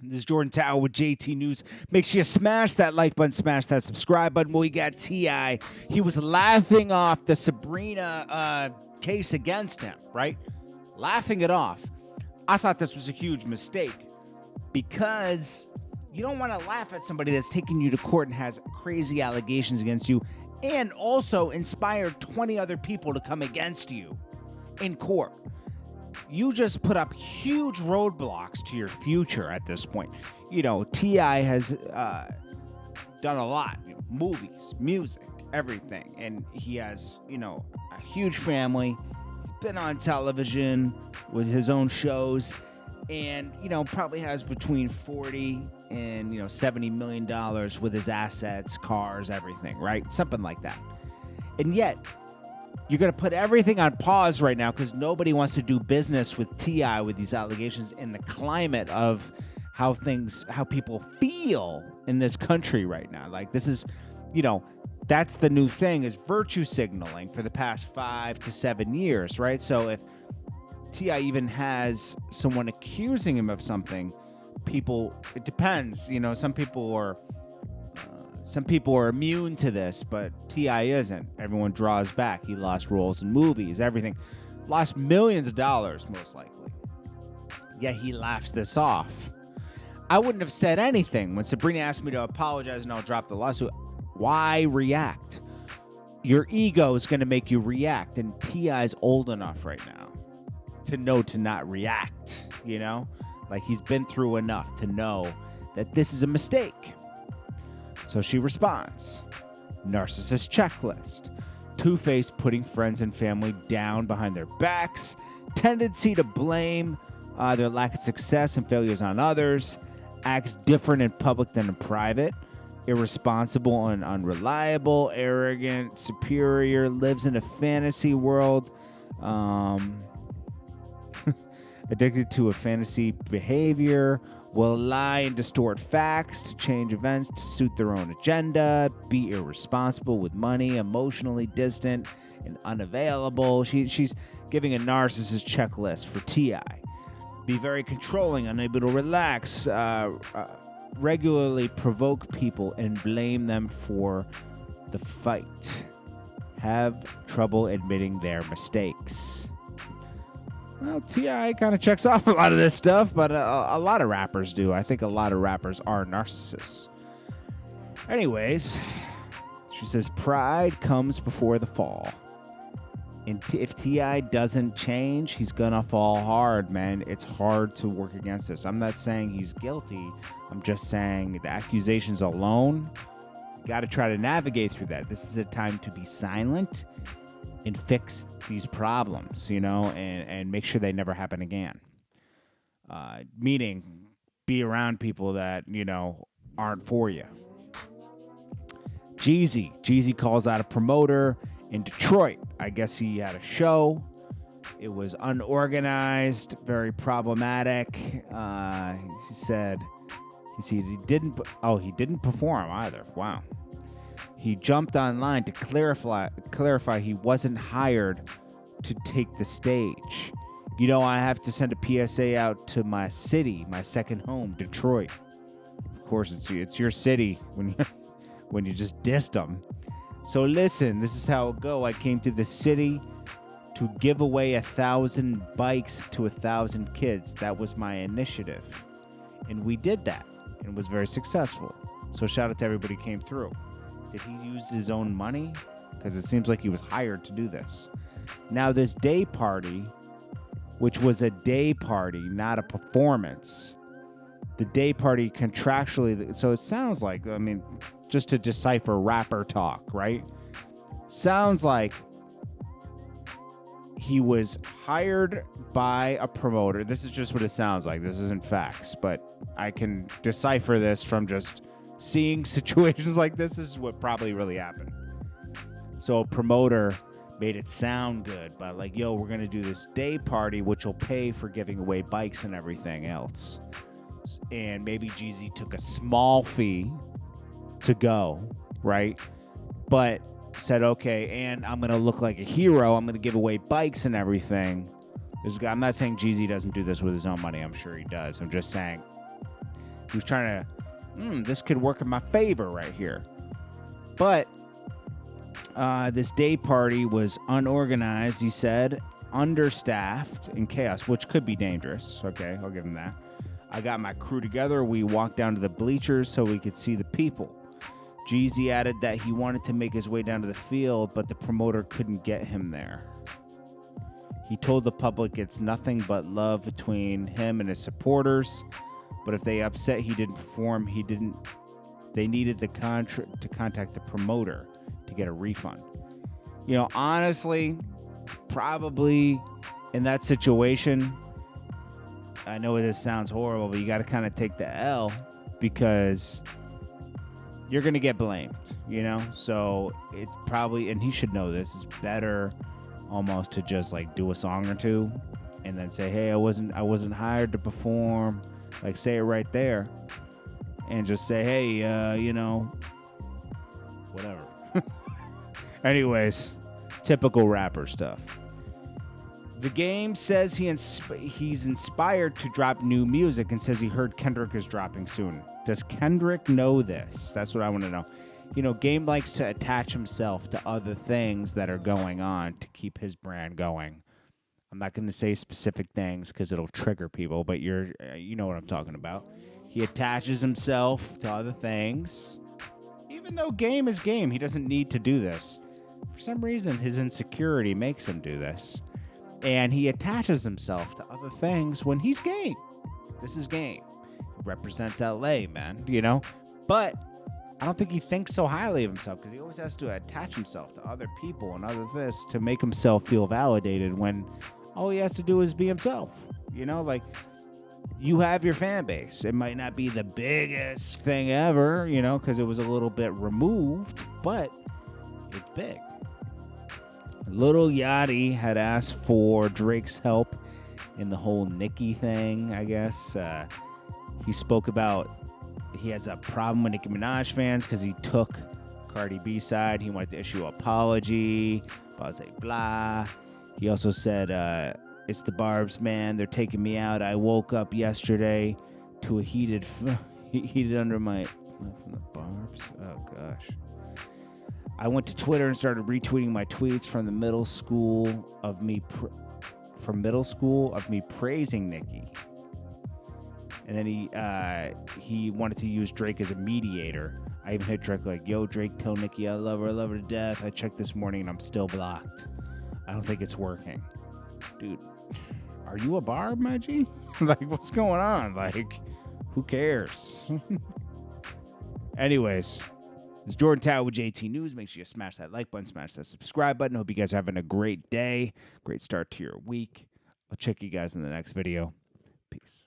This is Jordan Tower with JT News. Make sure you smash that like button, smash that subscribe button. We got T.I. He was laughing off the Sabrina case against him, right? Laughing it off. I thought this was a huge mistake because you don't want to laugh at somebody that's taking you to court and has crazy allegations against you and also inspired 20 other people to come against you in court. You just put up huge roadblocks to your future at this point. You know, T.I. has done a lot. You know, movies, music, everything. And he has, you know, a huge family. He's been on television with his own shows. And, you know, probably has between 40 and, you know, $70 million with his assets, cars, everything, right? Something like that. And yet, you're going to put everything on pause right now because nobody wants to do business with T.I. with these allegations in the climate of how people feel in this country right now. Like, this is, you know, that's the new thing is virtue signaling for the past 5 to 7 years, right? So if T.I. even has someone accusing him of something, it depends. You know, some people are immune to this, but T.I. isn't. Everyone draws back. He lost roles in movies, everything. Lost millions of dollars, most likely. Yet he laughs this off. I wouldn't have said anything when Sabrina asked me to apologize and I'll drop the lawsuit. Why react? Your ego is going to make you react, and T.I.'s old enough right now to know to not react, you know? Like, he's been through enough to know that this is a mistake. So she responds, narcissist checklist, two-faced putting friends and family down behind their backs, tendency to blame their lack of success and failures on others, acts different in public than in private, irresponsible and unreliable, arrogant, superior, lives in a fantasy world, addicted to a fantasy behavior, will lie and distort facts to change events to suit their own agenda, be irresponsible with money, emotionally distant and unavailable. She's giving a narcissist checklist for T.I. Be very controlling, unable to relax, regularly provoke people and blame them for the fight. Have trouble admitting their mistakes. Well, T.I. kind of checks off a lot of this stuff, but a lot of rappers do. I think a lot of rappers are narcissists. Anyways, she says, pride comes before the fall. And if T.I. doesn't change, he's going to fall hard, man. It's hard to work against this. I'm not saying he's guilty. I'm just saying the accusations alone, you got to try to navigate through that. This is a time to be silent and fix these problems, you know, and make sure they never happen again. Meaning, be around people that, you know, aren't for you. Jeezy calls out a promoter in Detroit. I guess he had a show. It was unorganized, very problematic. He said he didn't perform either. Wow. He jumped online to clarify he wasn't hired to take the stage. You know, I have to send a PSA out to my city, my second home, Detroit. Of course, it's your city when you just dissed them. So listen, this is how it go. I came to the city to give away 1,000 bikes to 1,000 kids. That was my initiative. And we did that. And it was very successful. So shout out to everybody who came through. Did he use his own money? Because it seems like he was hired to do this. Now, this day party, which was a day party, not a performance, the day party contractually, so it sounds like, I mean, just to decipher rapper talk, right? Sounds like he was hired by a promoter. This is just what it sounds like. This isn't facts, but I can decipher this from just seeing situations like this. This is what probably really happened. So a promoter made it sound good, but like, yo, we're going to do this day party, which will pay for giving away bikes and everything else. And maybe Jeezy took a small fee to go, right? But said, okay, and I'm going to look like a hero. I'm going to give away bikes and everything. I'm not saying Jeezy doesn't do this with his own money. I'm sure he does. I'm just saying He was trying to, this could work in my favor right here. But this day party was unorganized, he said, understaffed, and chaos, which could be dangerous. Okay, I'll give him that. I got my crew together. We walked down to the bleachers so we could see the people. Jeezy added that he wanted to make his way down to the field, but the promoter couldn't get him there. He told the public it's nothing but love between him and his supporters, but if they upset he didn't perform, they needed to contact the promoter to get a refund. You know, honestly, probably in that situation, I know this sounds horrible, but you got to kind of take the L because you're going to get blamed, you know? So it's probably, and he should know this, it's better almost to just like do a song or two and then say, hey, I wasn't hired to perform. Like, say it right there and just say, hey, you know, whatever. Anyways, typical rapper stuff. The Game says he's inspired to drop new music and says he heard Kendrick is dropping soon. Does Kendrick know this? That's what I want to know. You know, Game likes to attach himself to other things that are going on to keep his brand going. I'm not going to say specific things because it'll trigger people, but you know what I'm talking about. He attaches himself to other things. Even though Game is Game, he doesn't need to do this. For some reason, his insecurity makes him do this. And he attaches himself to other things when he's Game. This is Game. He represents LA, man, you know? But I don't think he thinks so highly of himself because he always has to attach himself to other people and other this to make himself feel validated when all he has to do is be himself. You know, like, you have your fan base. It might not be the biggest thing ever, you know, because it was a little bit removed, but it's big. Lil Yachty had asked for Drake's help in the whole Nicki thing, I guess. He spoke about he has a problem with Nicki Minaj fans because he took Cardi B's side. He wanted to issue an apology, blah, blah, blah. He also said, it's the Barbs, man. They're taking me out. I woke up yesterday to a heated under my... From the Barbs? Oh, gosh. I went to Twitter and started retweeting my tweets from the middle school of me praising Nicki. And then he wanted to use Drake as a mediator. I even hit Drake like, yo, Drake, tell Nicki I love her to death. I checked this morning and I'm still blocked. I don't think it's working. Dude, are you a barb, my G? Like, what's going on? Like, who cares? Anyways, it's Jordan Tower with JT News. Make sure you smash that like button, smash that subscribe button. Hope you guys are having a great day. Great start to your week. I'll check you guys in the next video. Peace.